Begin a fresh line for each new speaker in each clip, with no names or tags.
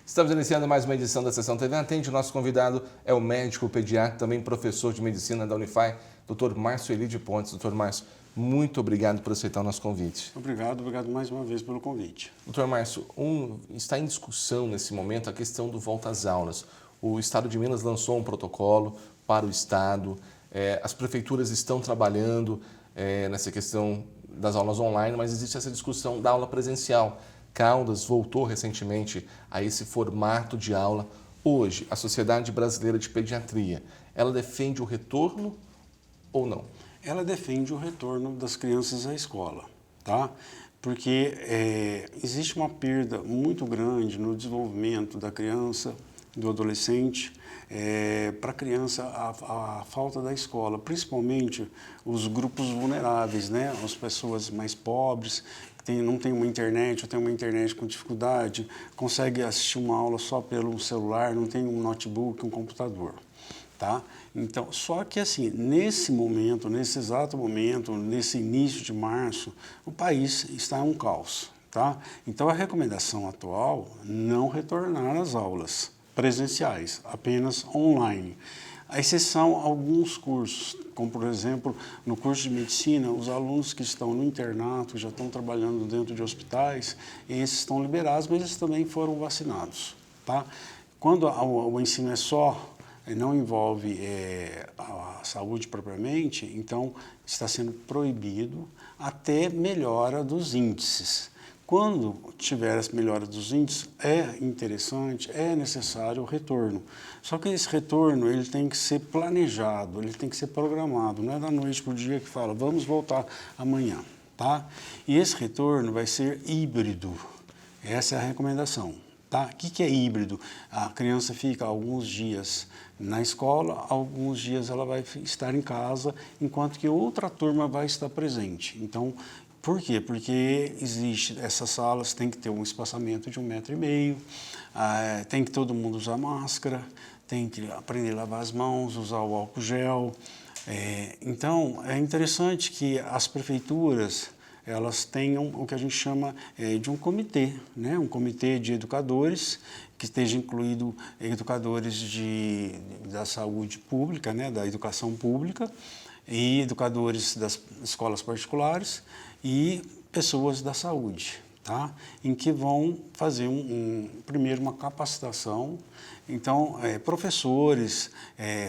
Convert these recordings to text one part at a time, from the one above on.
Estamos iniciando mais uma edição da Sessão TV Atende. O nosso convidado é o médico pediatra, também professor de medicina da Unify, Dr. Márcio Elide Pontes. Dr. Márcio, muito obrigado por aceitar o nosso convite.
Obrigado mais uma vez pelo convite.
Dr. Márcio, está em discussão nesse momento a questão do volta às aulas. O Estado de Minas lançou um protocolo para o Estado, as prefeituras estão trabalhando nessa questão das aulas online, mas existe essa discussão da aula presencial. Caldas voltou recentemente a esse formato de aula. Hoje, a Sociedade Brasileira de Pediatria, ela defende o retorno ou não?
Ela defende o retorno das crianças à escola, tá? Porque existe uma perda muito grande no desenvolvimento da criança, do adolescente, para a criança a falta da escola, principalmente os grupos vulneráveis, né? As pessoas mais pobres, não tem uma internet, ou tem uma internet com dificuldade, consegue assistir uma aula só pelo celular, não tem um notebook, um computador, tá? Então, só que assim, nesse momento, nesse exato momento, nesse início de março, o país está em um caos, tá? Então, a recomendação atual, não retornar às aulas presenciais, apenas online. A exceção a alguns cursos, como por exemplo, no curso de medicina, os alunos que estão no internato, já estão trabalhando dentro de hospitais, esses estão liberados, mas eles também foram vacinados, tá? Quando o ensino é só, não envolve a saúde propriamente, então está sendo proibido até melhora dos índices. Quando tiver as melhoras dos índices, é interessante, é necessário o retorno. Só que esse retorno ele tem que ser planejado, ele tem que ser programado. Não é da noite para o dia que fala, vamos voltar amanhã, tá? E esse retorno vai ser híbrido. Essa é a recomendação, tá? O que é híbrido? A criança fica alguns dias na escola, alguns dias ela vai estar em casa, enquanto que outra turma vai estar presente. Então, por quê? Porque essas salas tem que ter um espaçamento de 1,5 m, tem que todo mundo usar máscara, tem que aprender a lavar as mãos, usar o álcool gel. Então, é interessante que as prefeituras elas tenham o que a gente chama de um comitê, né? Um comitê de educadores, que esteja incluído educadores da saúde pública, né? Da educação pública, e educadores das escolas particulares, e pessoas da saúde, tá? Em que vão fazer primeiro uma capacitação. Então, professores,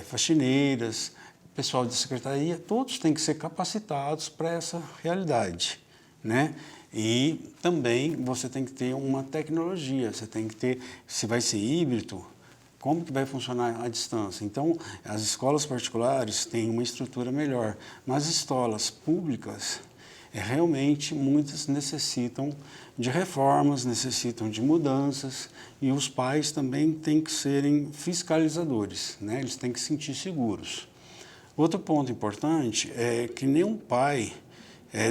faxineiras, pessoal de secretaria, todos têm que ser capacitados para essa realidade, né? E também você tem que ter uma tecnologia, você tem que ter, se vai ser híbrido, como que vai funcionar à distância? Então, as escolas particulares têm uma estrutura melhor, mas as escolas públicas, realmente, muitas necessitam de reformas, necessitam de mudanças, e os pais também têm que serem fiscalizadores, né? Eles têm que se sentir seguros. Outro ponto importante é que nenhum pai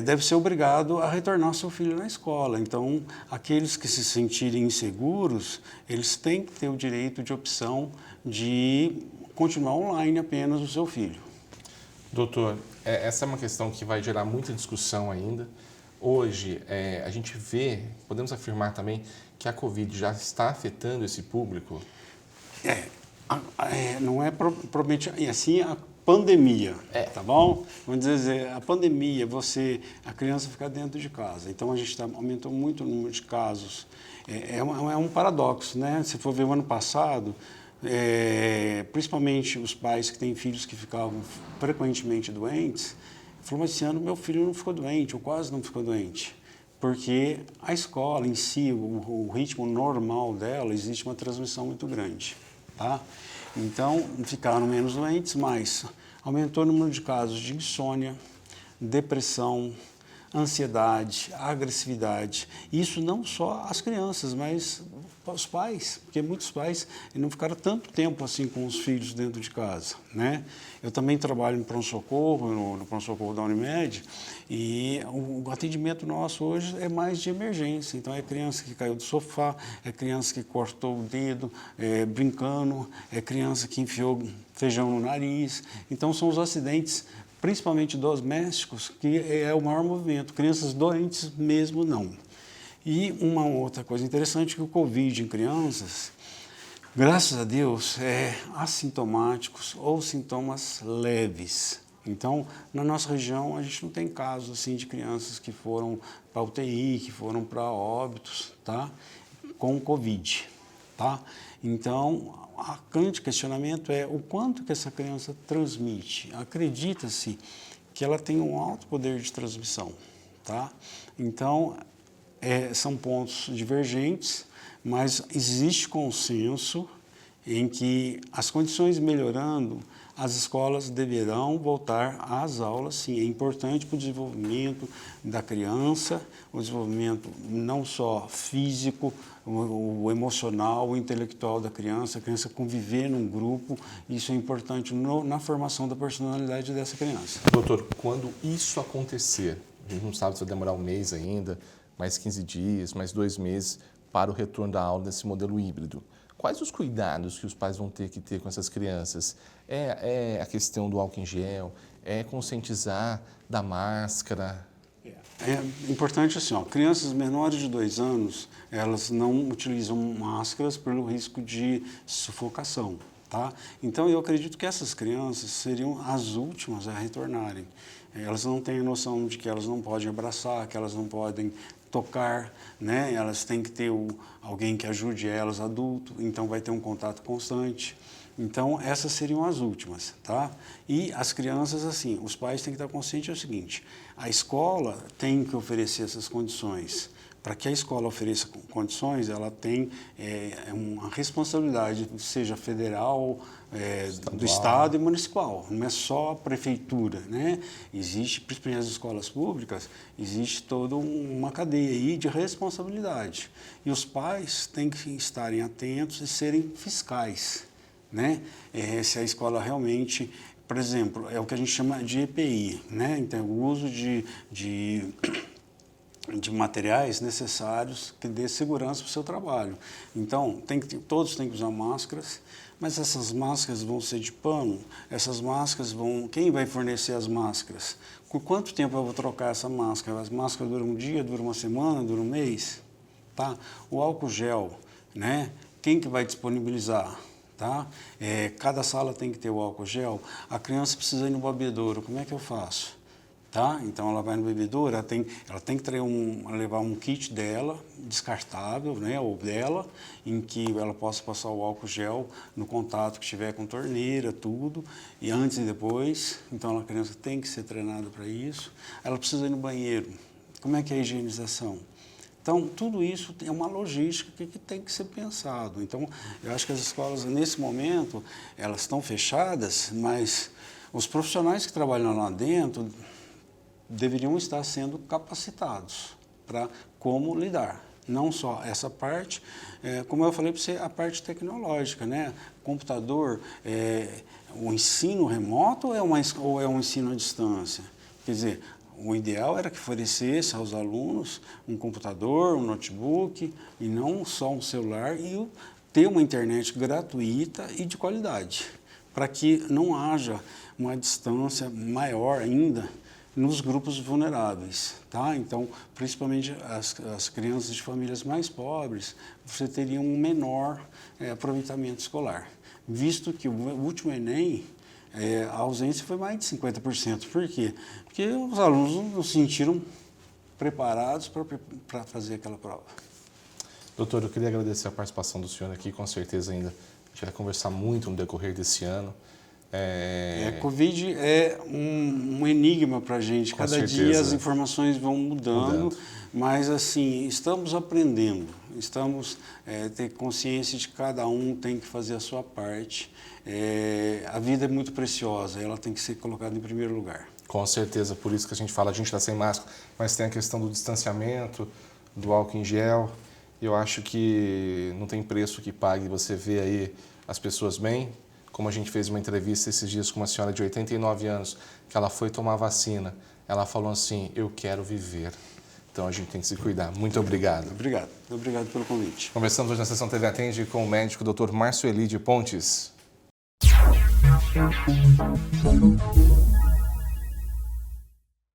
deve ser obrigado a retornar seu filho na escola. Então, aqueles que se sentirem inseguros, eles têm que ter o direito de opção de continuar online apenas o seu filho.
Doutor, essa é uma questão que vai gerar muita discussão ainda. Hoje, a gente vê, podemos afirmar também, que a Covid já está afetando esse público?
Não é propriamente assim a pandemia, tá bom? Vamos dizer, a pandemia, a criança fica dentro de casa. Então, a gente aumentou muito o número de casos. É um paradoxo, né? Se for ver o ano passado, principalmente os pais que têm filhos que ficavam frequentemente doentes, falaram, mas esse ano meu filho não ficou doente, ou quase não ficou doente. Porque a escola em si, o ritmo normal dela, existe uma transmissão muito grande, tá? Então, ficaram menos doentes, mas aumentou o número de casos de insônia, depressão, ansiedade, agressividade. Isso não só as crianças, mas os pais, porque muitos pais não ficaram tanto tempo assim com os filhos dentro de casa, né? Eu também trabalho no pronto-socorro, no pronto-socorro da Unimed, e o atendimento nosso hoje é mais de emergência. Então, é criança que caiu do sofá, é criança que cortou o dedo brincando, é criança que enfiou feijão no nariz. Então, são os acidentes principalmente domésticos, que é o maior movimento. Crianças doentes mesmo não. E uma outra coisa interessante que o Covid em crianças, graças a Deus, é assintomáticos ou sintomas leves. Então, na nossa região, a gente não tem casos assim de crianças que foram para UTI, que foram para óbitos, tá? Com Covid, tá? Então, o grande questionamento é o quanto que essa criança transmite. Acredita-se que ela tem um alto poder de transmissão, tá? Então, são pontos divergentes, mas existe consenso em que as condições melhorando, as escolas deverão voltar às aulas, sim. É importante para o desenvolvimento da criança, o desenvolvimento não só físico, o emocional, o intelectual da criança, a criança conviver num grupo, isso é importante na formação da personalidade dessa criança.
Doutor, quando isso acontecer, a gente não sabe se vai demorar um mês ainda, mais 15 dias, mais 2 meses para o retorno da aula nesse modelo híbrido. Quais os cuidados que os pais vão ter que ter com essas crianças? É a questão do álcool em gel? É conscientizar da máscara?
É importante assim, ó, crianças menores de 2 anos, elas não utilizam máscaras pelo risco de sufocação, tá? Então eu acredito que essas crianças seriam as últimas a retornarem. Elas não têm a noção de que elas não podem abraçar, que elas não podem tocar, né? Elas têm que ter alguém que ajude elas, adulto, então vai ter um contato constante. Então, essas seriam as últimas, tá? E as crianças, assim, os pais têm que estar conscientes do seguinte, a escola tem que oferecer essas condições. Para que a escola ofereça condições, ela tem uma responsabilidade, seja federal, do Estado e municipal. Não é só a prefeitura, né? Existe, principalmente nas escolas públicas, existe toda uma cadeia aí de responsabilidade. E os pais têm que estarem atentos e serem fiscais, né? Se a escola realmente, por exemplo, é o que a gente chama de EPI, né? Então, o uso de materiais necessários que dê segurança para o seu trabalho. Então, todos têm que usar máscaras, mas essas máscaras vão ser de pano, essas máscaras quem vai fornecer as máscaras? Por quanto tempo eu vou trocar essa máscara? As máscaras duram um dia, duram uma semana, duram um mês? Tá? O álcool gel, né? Quem que vai disponibilizar? Tá? Cada sala tem que ter o álcool gel. A criança precisa ir no bebedouro, como é que eu faço? Tá? Então ela vai no bebedouro, ela tem que levar um kit dela, descartável, né, ou dela, em que ela possa passar o álcool gel no contato que tiver com torneira, tudo, e antes e depois. Então a criança tem que ser treinada para isso. Ela precisa ir no banheiro. Como é que é a higienização? Então, tudo isso é uma logística que tem que ser pensado. Então, eu acho que as escolas, nesse momento, elas estão fechadas, mas os profissionais que trabalham lá dentro deveriam estar sendo capacitados para como lidar. Não só essa parte, como eu falei para você, a parte tecnológica, né? Computador, o ensino remoto ou é um ensino à distância? Quer dizer, o ideal era que oferecesse aos alunos um computador, um notebook, e não só um celular, e ter uma internet gratuita e de qualidade, para que não haja uma distância maior ainda nos grupos vulneráveis, tá? Então, principalmente as crianças de famílias mais pobres, você teria um menor aproveitamento escolar, visto que o último Enem, a ausência foi mais de 50%. Por quê? Porque os alunos não se sentiram preparados para fazer aquela prova.
Doutor, eu queria agradecer a participação do senhor aqui, com certeza ainda a gente vai conversar muito no decorrer desse ano.
Covid é um enigma para a gente. Cada dia as informações vão mudando, mas assim, estamos aprendendo, estamos ter consciência de que cada um tem que fazer a sua parte. A vida é muito preciosa, ela tem que ser colocada em primeiro lugar.
Com certeza, por isso que a gente fala, a gente está sem máscara, mas tem a questão do distanciamento, do álcool em gel. Eu acho que não tem preço que pague você ver aí as pessoas bem. Como a gente fez uma entrevista esses dias com uma senhora de 89 anos, que ela foi tomar vacina, ela falou assim, eu quero viver. Então a gente tem que se cuidar. Muito obrigado.
Obrigado pelo convite.
Conversamos hoje na Sessão TV Atende com o médico Dr. Márcio Elide Pontes.